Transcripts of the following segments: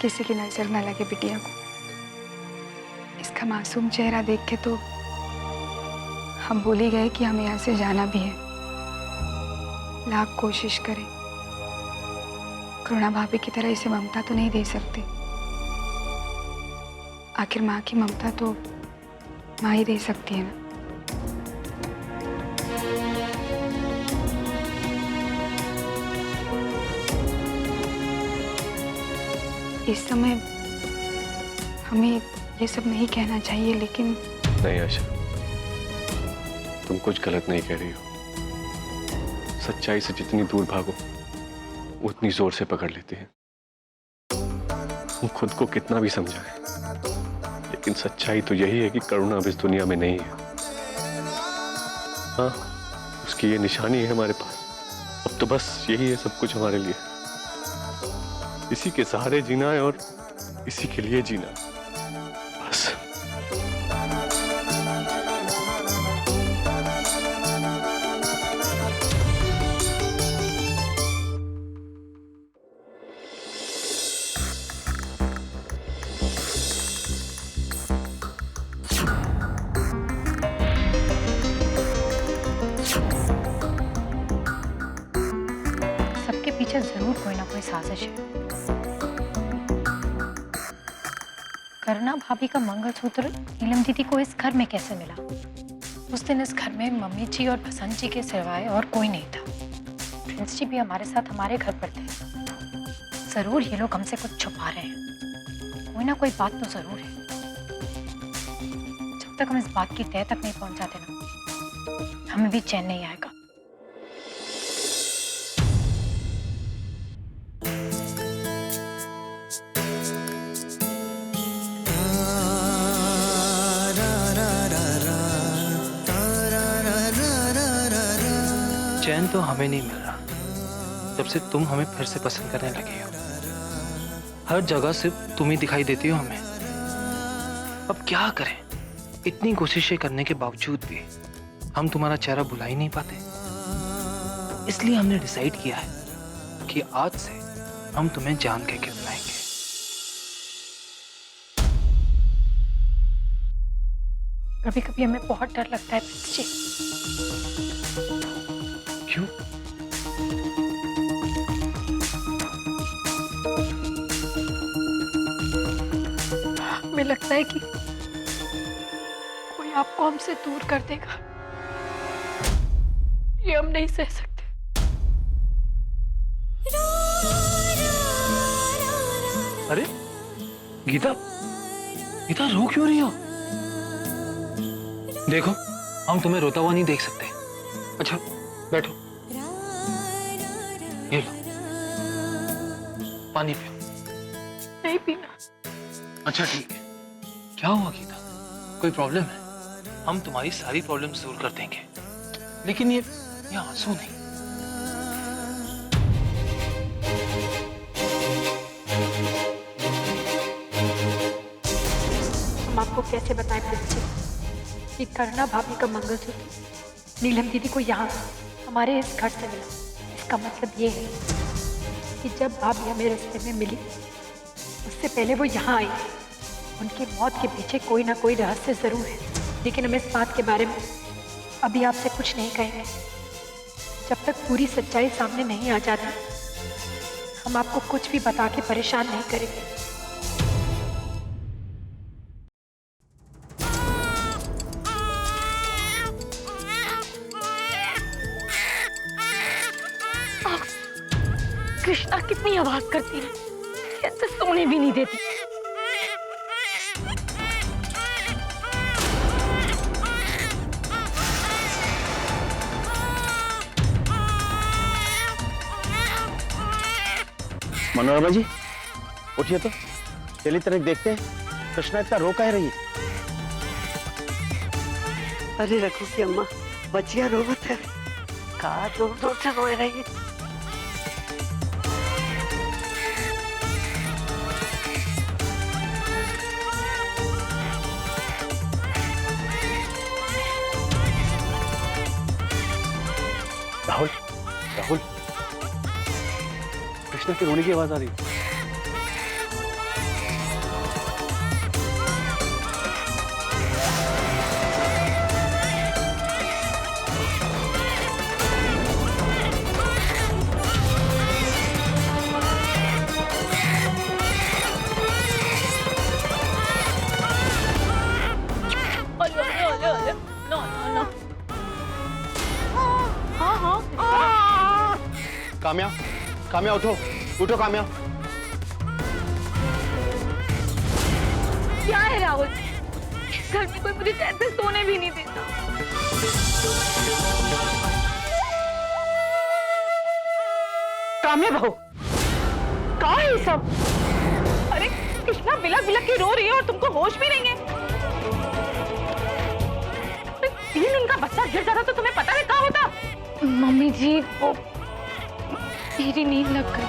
किसी की नजर न लगे बिटिया को। इसका मासूम चेहरा देख के तो हम भूल ही गए कि हमें यहाँ से जाना भी है। लाख कोशिश करें, करुणा भाभी की तरह इसे ममता तो नहीं दे सकते। आखिर माँ की ममता तो माँ ही दे सकती है ना। इस समय हमें ये सब नहीं कहना चाहिए, लेकिन नहीं आशा, तुम कुछ गलत नहीं कह रही हो। सच्चाई से जितनी दूर भागो उतनी जोर से पकड़ लेती है। हम खुद को कितना भी समझाएं, लेकिन सच्चाई तो यही है कि करुणा अब इस दुनिया में नहीं है। हाँ, उसकी ये निशानी है हमारे पास। अब तो बस यही है सब कुछ हमारे लिए। इसी के सहारे जीना है और इसी के लिए जीना, बस। सबके पीछे जरूर कोई ना कोई साजिश है। करुणा भाभी का मंगलसूत्र नीलम दीदी को इस घर में कैसे मिला? उस दिन इस घर में मम्मी जी और बसंत जी के सिवाय और कोई नहीं था। प्रिंस जी भी हमारे साथ हमारे घर पर थे। जरूर ये लोग हमसे कुछ छुपा रहे हैं। कोई ना कोई बात तो जरूर है। जब तक हम इस बात की तह तक नहीं पहुंच जाते ना, हमें भी चैन नहीं आएगा। चैन तो हमें नहीं मिल रहा जब से तुम हमें फिर से पसंद करने लगे हो। हर जगह सिर्फ तुम ही दिखाई देती हो हमें। अब क्या करें? इतनी कोशिशें करने के बावजूद भी हम तुम्हारा चेहरा भुला ही नहीं पाते। इसलिए हमने डिसाइड किया है कि आज से हम तुम्हें जान कह के बुलाएंगे। कभी कभी हमें बहुत डर लगता है प्रिंस जी। क्यों? हमें लगता है कि कोई आपको हमसे दूर कर देगा। ये हम नहीं सह सकते। अरे गीता, गीता रो क्यों रही हो? देखो, हम तुम्हें रोता हुआ नहीं देख सकते। अच्छा बैठो, ये लो पानी पियो। नहीं पीना। अच्छा ठीक है। क्या हुआ गीता? कोई प्रॉब्लम है? हम तुम्हारी सारी प्रॉब्लम्स दूर कर देंगे, लेकिन ये आंसू नहीं। हम आपको कैसे बताएं प्रिंस जी कि करुणा भाभी का मंगलसूत्र नीलम दीदी को यहाँ हमारे इस घर से मिला। इसका मतलब ये है कि जब भाभी हमें रास्ते में मिली उससे पहले वो यहाँ आई। उनकी मौत के पीछे कोई ना कोई रहस्य जरूर है, लेकिन हम इस बात के बारे में अभी आपसे कुछ नहीं कहेंगे। जब तक पूरी सच्चाई सामने नहीं आ जाती, हम आपको कुछ भी बता के परेशान नहीं करेंगे। कृष्णा कितनी आवाज करती है, कैसे सोने भी नहीं देती। मनोरमा जी उठिए तो, चलिए तरह देखते हैं कृष्णा इतना रो काहे रही है। अरे रघु की अम्मा, बचिया रोवत है। कहा जोर जोर से रोए रही है। राहुल, राहुल, कृष्णा के रोने की आवाज आ रही है। काम्या, काम्या उठो, उठो काम्या। क्या है राहुल, इस घर में कोई मुझे चैन से सोने भी नहीं देता। काम्या बहू, कहाँ है ये सब? अरे कृष्णा बिलक बिलक के रो रही है और तुमको होश भी नहीं है। 3 दिन का बच्चा गिर जाता तो तुम्हें पता है क्या होता? मम्मी जी, वो मेरी नींद लग गई।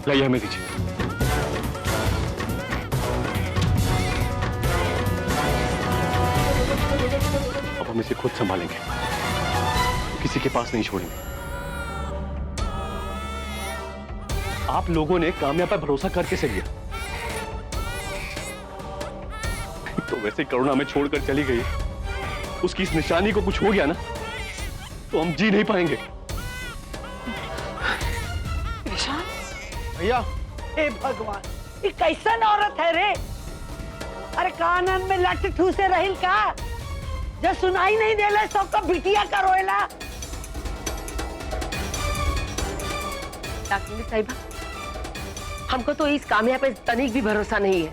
लाइए हमें दीजिए। अब हम इसे खुद संभालेंगे, किसी के पास नहीं छोड़ेंगे। आप लोगों ने काम्या पर भरोसा करके से लिया, तो वैसे करुणा में छोड़कर चली गई, उसकी इस निशानी को कुछ हो गया ना तो हम जी नहीं पाएंगे। भैया, हे भगवान, ये कैसन औरत है रे? अरे कानन में लट ठूसे रहिल का, जो सुनाई नहीं देले सबका बिटिया का रोएला। डॉक्टर साहिबा, हमको तो इस काम्या पे तनिक भी भरोसा नहीं है।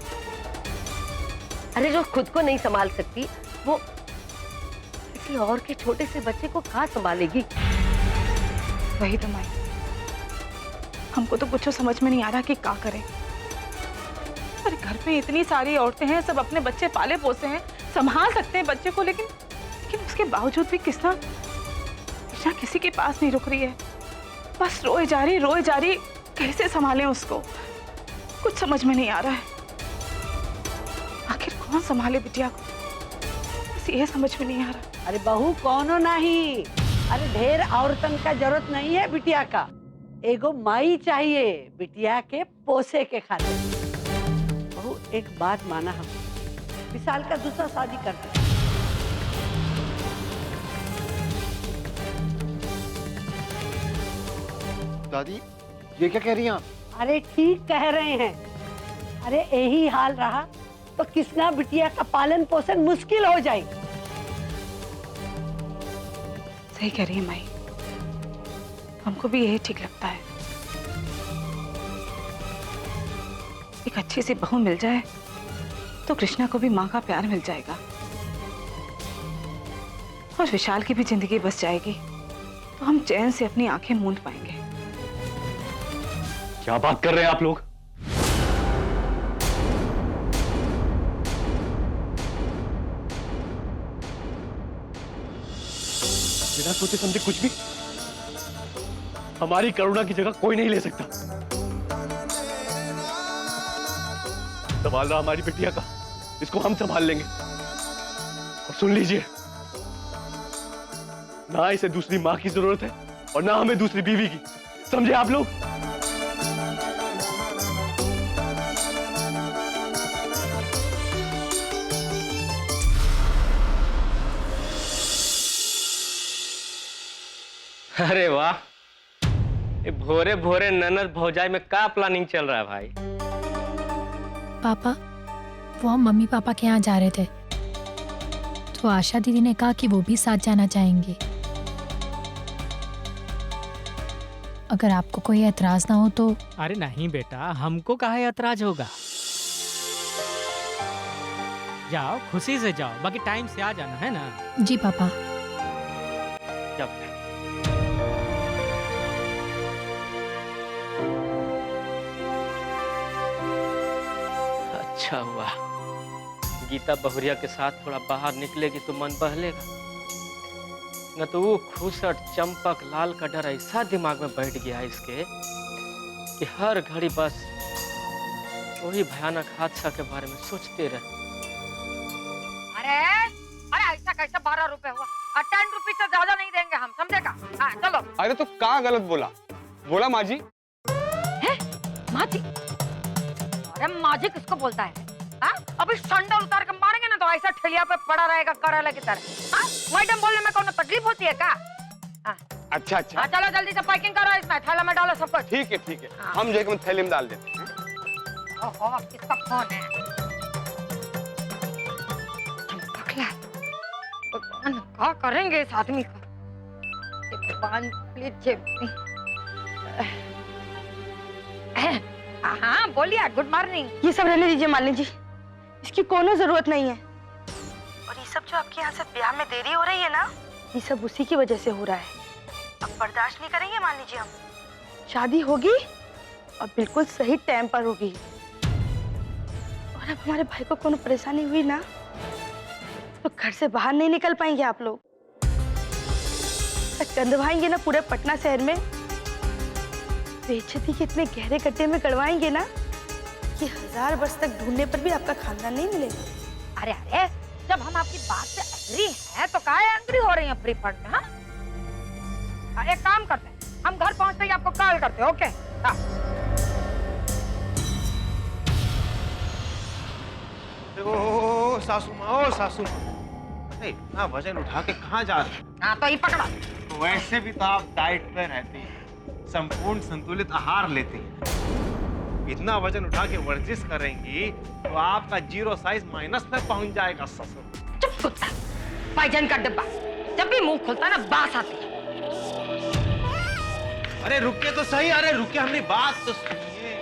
अरे जो खुद को नहीं संभाल सकती, वो किसी और के छोटे से बच्चे को कहाँ संभालेगी? वही तो माई, हमको तो कुछ समझ में नहीं आ रहा कि क्या करें। अरे घर पे इतनी सारी औरतें हैं, सब अपने बच्चे पाले पोसे हैं, संभाल सकते हैं बच्चे को, लेकिन उसके बावजूद भी कृष्णा किसी के पास नहीं रुक रही है। बस रोए जा रही। कैसे संभालें उसको, कुछ समझ में नहीं आ रहा है। आखिर कौन संभाले बिटिया को, बस ये समझ में नहीं आ रहा। अरे बहू कौनो नहीं, अरे ढेर औरतन का जरूरत नहीं है बिटिया का, एगो माई चाहिए बिटिया के पोसे के खातिर। बहू एक बात माना, हम विशाल का दूसरा शादी कर दे। दादी ये क्या कह रही हैं आप? अरे ठीक कह रहे हैं। अरे यही हाल रहा तो कृष्णा बिटिया का पालन पोषण मुश्किल हो जाएगी। सही कह रही है माई, हमको भी यही ठीक लगता है। एक अच्छी सी बहू मिल जाए तो कृष्णा को भी माँ का प्यार मिल जाएगा और विशाल की भी जिंदगी बस जाएगी, तो हम चैन से अपनी आंखें मूंद पाएंगे। क्या बात कर रहे हैं आप लोग? बिना सोचे समझे कुछ भी? हमारी करुणा की जगह कोई नहीं ले सकता। सवाल रहा हमारी बिटिया का, इसको हम संभाल लेंगे। और सुन लीजिए, ना इसे दूसरी मां की जरूरत है और ना हमें दूसरी बीवी की, समझे आप लोग? अरे वाह, ये भोरे भोरे ननद भौजाई में क्या प्लानिंग चल रहा है भाई? पापा, वो हम मम्मी पापा के यहाँ जा रहे थे, तो आशा दीदी ने कहा कि वो भी साथ जाना चाहेंगे। अगर आपको कोई एतराज ना हो तो। अरे नहीं बेटा, हमको काहे एतराज होगा। जाओ, खुशी से जाओ, बाकी टाइम से आ जाना, है ना? जी पापा। जब अच्छा हुआ, गीता बहुरिया के साथ थोड़ा बाहर निकलेगी तो मन बहलेगा, न तो वो खुसट चंपक लाल का डर ऐसा दिमाग में बैठ गया है इसके कि हर घड़ी बस वही भयानक हादसा के बारे में सोचते रहे। अरे ऐसा कैसे 12 रुपए हुआ? 10 रुपए से ज्यादा नहीं देंगे हम, समझेगा? हाँ चलो। अरे तो क्या गलत बोला माँ जी? माँ जी? अरे माँ जी किसको बोलता है? हाँ? अभी संडल उतार के मारेंगे ना तो ऐसा ठेलिया पे पड़ा रहेगा कराला की तरह। हाँ? मैडम बोलने में कौन तकलीफ होती है क्या? हाँ? अच्छा अच्छा। हाँ चलो जल्दी से पैकिंग करो, इसमें थैला में डालो सब कुछ। ठीक है हाँ। हम जो है थैले में डाल देते हैं। ओहो, किसका फोन है? भगवान क्या करेंगे इस आदमी का? हे भगवान प्लीज हाँ बोलिए। Good morning. ये सब रहने दीजिए मालिनी जी, इसकी कोनो जरूरत नहीं है। और ये सब जो आपके यहाँ से ब्याह में देरी हो रही है ना, ये सब उसी की वजह से हो रहा है। अब बर्दाश्त नहीं करेंगे मान लीजिए हम। शादी होगी और बिल्कुल सही टाइम पर होगी। और अब हमारे भाई को कोनो परेशानी हुई ना तो घर से बाहर नहीं निकल पाएंगे आप लोग। कंधवाएंगे ना पूरे पटना शहर में, बेइज्जती के इतने गहरे गड्ढे में गड़वाएंगे ना कि 1000 वर्ष तक ढूंढने पर भी आपका खानदान नहीं मिलेगा। अरे अरे, जब हम आपकी बात से एग्री हैं तो काहे एंग्री हो रही हैं प्री फंड में? हाँ, एक काम करते हैं, हम घर पहुंचते ही आपको कॉल करते हैं। ओके हाँ। ओ सासू माँ, इतना वजन उठा के कहाँ जा रहे हैं? हाँ तो ये पकड़ा। वैसे भी तो आप डाइट पे रहती हैं, संपूर्ण संतुलित आहार लेती हैं। इतना वजन उठा के वर्जिश करेंगी तो आपका 0 साइज माइनस में पहुंच जाएगा ससुर। चुप कुत्ता, पाइजन का डिब्बा, जब भी मुंह खुलता है ना बास आती है। अरे रुकिए तो सही, अरे रुकिए, हमने बात तो सुनिए।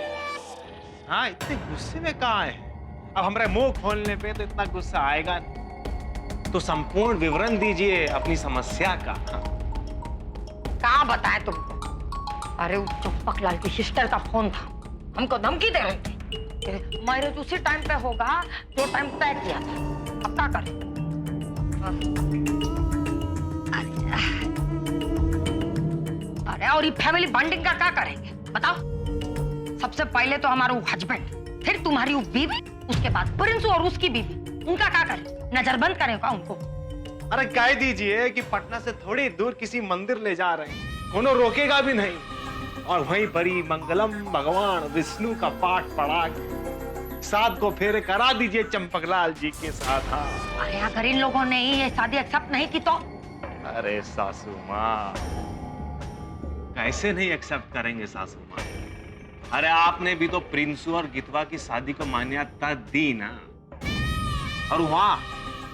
हाँ, इतने गुस्से में कहाँ है? अब हमारे मुंह खोलने पे तो इतना गुस्सा आएगा, तो संपूर्ण विवरण दीजिए अपनी समस्या का। कहाँ बताए तुमको? अरे उस चंपकलाल की सिस्टर का फोन था, हमको धमकी दे रही थी। मैरिज उसी टाइम पे होगा जो टाइम तय किया था। अब क्या करें? अरे और ये फैमिली बॉन्डिंग का क्या करेंगे बताओ? सबसे पहले तो हमारा वो हस्बैंड, फिर तुम्हारी वो बीवी, उसके बाद प्रिंस और उसकी बीवी। उनका क्या करें? नजरबंद करेगा उनको? अरे कह दीजिए कि पटना से थोड़ी दूर किसी मंदिर ले जा रहे हैं, उन्होंने रोकेगा भी नहीं। और वहीं पर ही मंगलम भगवान विष्णु का पाठ पढ़ा के 7 को फेरे करा दीजिए चंपकलाल जी के साथ। हाँ। अरे अगर इन लोगों ने ये शादी एक्सेप्ट नहीं की तो? अरे सासू माँ, कैसे नहीं एक्सेप्ट करेंगे सासू माँ? अरे आपने भी तो प्रिंसू और गीतवा की शादी को मान्यता दी ना, और वहां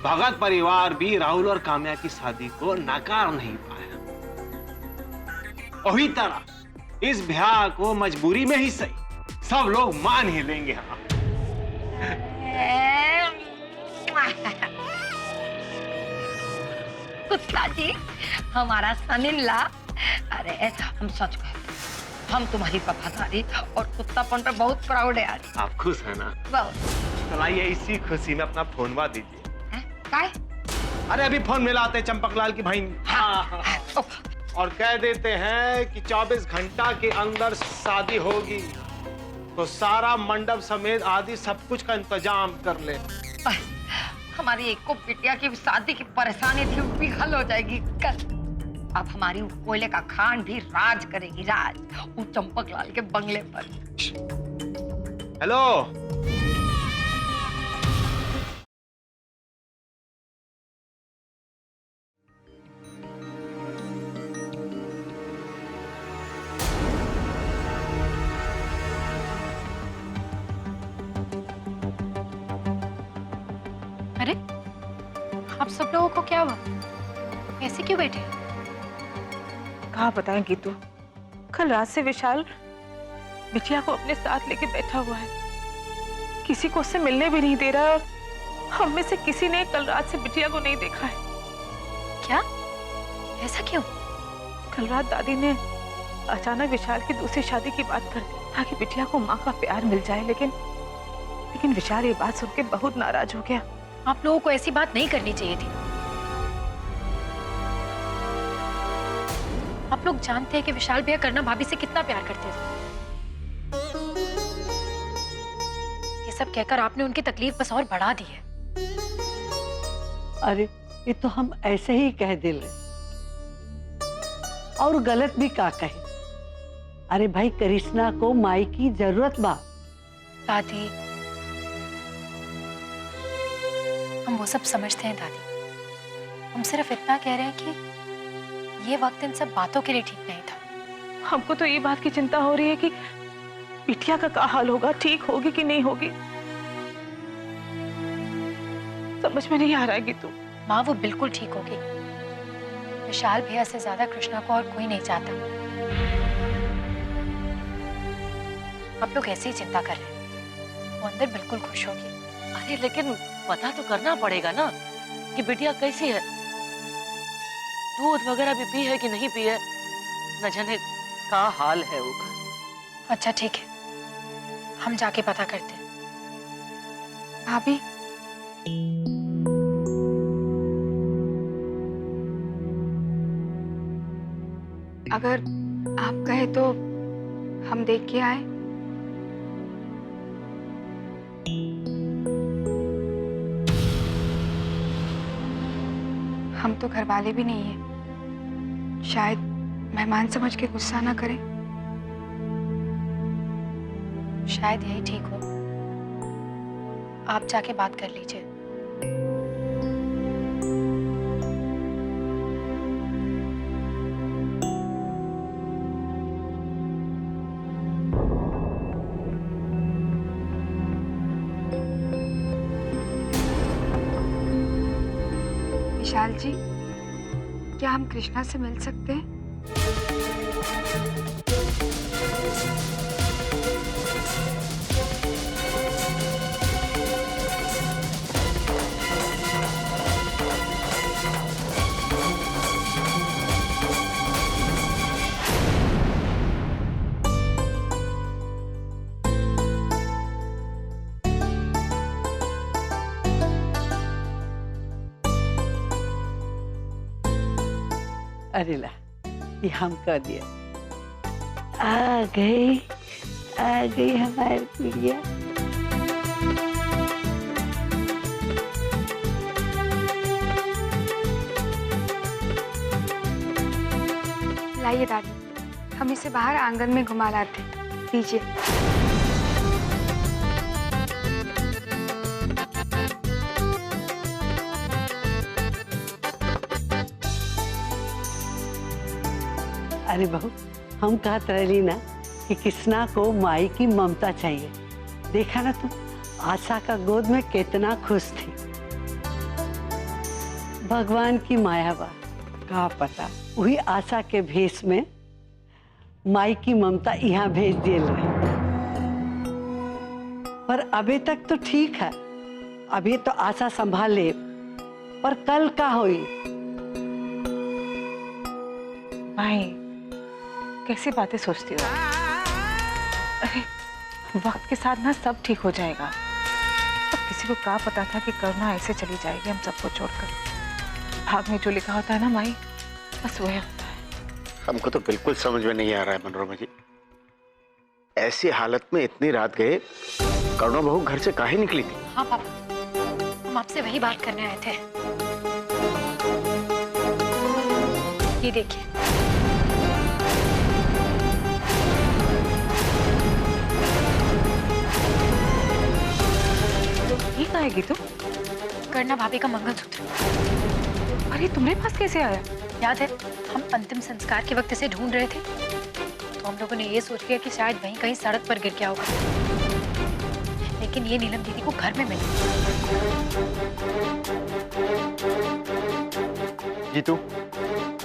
भगत परिवार भी राहुल और काम्या की शादी को नकार नहीं पाया। वही तरह इस ब्याह को मजबूरी में ही सही सब लोग मान ही लेंगे। हाँ। कुत्ता जी, हमारा सन-इन-लॉ, अरे हम सच कहते, हम तुम्हारी वफादारी और कुत्तापन पे बहुत प्राउड है यार। आप खुश है ना? बहुत। चलाइए, इसी खुशी में अपना फोनवा दीजिए। काय? अरे अभी फोन मिलाते चंपकलाल की भाई। हाँ। और कह देते हैं कि 24 घंटा के अंदर शादी होगी, तो सारा मंडप समेत आदि सब कुछ का इंतजाम कर ले। हमारी एक को बिटिया की शादी की परेशानी थी, वो भी हल हो जाएगी कल। अब हमारी कोयले का खान भी राज करेगी, राज, वो चंपकलाल के बंगले पर। हेलो, अरे आप सब लोगों को क्या हुआ? ऐसे क्यों बैठे? कहाँ बताएं गीतू, कल रात से विशाल बिटिया को अपने साथ लेके बैठा हुआ है, किसी को उससे मिलने भी नहीं दे रहा है। हम में से किसी ने कल रात से बिटिया को नहीं देखा है। क्या? ऐसा क्यों? कल रात दादी ने अचानक विशाल की दूसरी शादी की बात कर दी ताकि बिटिया को माँ का प्यार मिल जाए, लेकिन विशाल ये बात सुन के बहुत नाराज हो गया। आप लोगों को ऐसी बात नहीं करनी चाहिए थी। आप लोग जानते हैं कि विशाल भैया करना भाभी से कितना प्यार करते थे। ये सब कहकर आपने उनकी तकलीफ बस और बढ़ा दी है। अरे ये तो हम ऐसे ही कह दिले और गलत भी का कहे। अरे भाई, करिश्मा को माई की जरूरत बा। दादी, हम वो सब समझते हैं दादी, हम सिर्फ इतना कह रहे हैं कि ये वक्त इन सब बातों के लिए ठीक नहीं था। हमको तो ये बात की चिंता हो रही है कि बिटिया का क्या हाल होगा, ठीक होगी कि नहीं होगी, समझ में नहीं आ रहा है गीतू। माँ वो बिल्कुल ठीक होगी। विशाल भैया से ज्यादा कृष्णा को और कोई नहीं चाहता। आप लोग ऐसे ही चिंता कर रहे हैं, वो अंदर बिल्कुल खुश होगी। अरे लेकिन पता तो करना पड़ेगा ना कि बिटिया कैसी है, दूध वगैरह भी पी है कि नहीं पी है, न जाने का हाल है वो का। अच्छा ठीक है, हम जाके पता करते हैं। भाभी, अगर आप कहे तो हम देख के आए। हम तो घर वाले भी नहीं है, शायद मेहमान समझ के गुस्सा ना करें। शायद यही ठीक हो, आप जाके बात कर लीजिए। विशाल जी, क्या हम कृष्णा से मिल सकते हैं? अरे ला, ये हम कर दिया। आ गई हमारी गुड़िया। लाइए दादी, हम इसे बाहर आंगन में घुमा लाते हैं। दीजिए। अरे बहू, हम कहते रही ना कि कृष्णा को माई की ममता चाहिए। देखा ना तुम, आशा का गोद में कितना खुश थी। भगवान की माया बा, का पता वही आशा के भेष में माई की ममता यहाँ भेज दिए रहे। पर अभी तक तो ठीक है, अभी तो आशा संभाल ले, पर कल का होई? भाई कैसी बातें सोचती हो? अरे वक्त के साथ ना सब ठीक हो जाएगा। अब किसी को क्या पता था कि करुणा ऐसे चली जाएगी हम सबको छोड़कर। भाग में जो लिखा होता है ना माई, बस वही होता है। हमको तो बिल्कुल समझ में नहीं आ रहा है मनोरमा जी, ऐसी हालत में इतनी रात गए करुणा बहू घर से काहे निकली थी? हाँ पापा, हम आपसे वही बात करने आए थे। ये देखिए। ये कहेगी तू? करना भाभी का मंगलसूत्र। अरे तुम्हारे पास कैसे आया? याद है, हम अंतिम संस्कार के वक्त इसे ढूंढ रहे थे, तो हम लोगों ने ये सोच लिया कि शायद वहीं कहीं सड़क पर गिर गया होगा, लेकिन ये नीलम दीदी को घर में मिला। गीतू,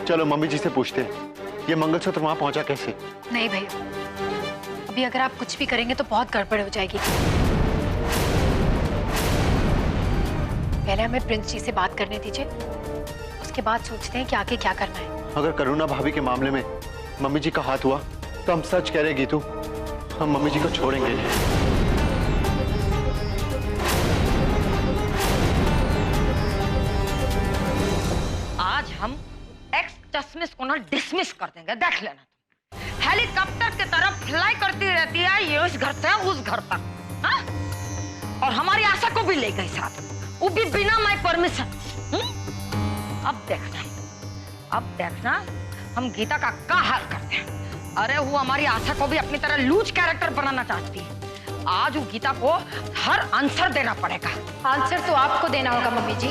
चलो मम्मी जी से पूछते हैं, ये मंगलसूत्र वहां पहुंचा कैसे? नहीं भैया, अभी अगर आप कुछ भी करेंगे तो बहुत गड़बड़ हो जाएगी। पहले हमें प्रिंस जी से बात करने दीजिए, उसके बाद सोचते हैं कि आगे क्या करना है। अगर करुणा भाभी के मामले में मम्मी जी का हाथ हुआ तो हम सच कह रहे गीतू, हम मम्मी जी को छोड़ेंगे नहीं। आज हम एक्स चश्मिश को ना डिसमिस कर देंगे, देख लेना। हेलीकॉप्टर की तरफ फ्लाई करती रहती है ये उस घर से उस घर तक, हाँ? और हमारी आशा को भी ले गई साथ में, वो भी बिना माय परमिशन। अब देखना हम गीता का क्या हाल करते हैं। अरे वो हमारी आशा को भी अपनी तरह लूज कैरेक्टर बनाना चाहती है। आज वो गीता को हर आंसर देना पड़ेगा। आंसर तो आपको देना होगा मम्मी जी।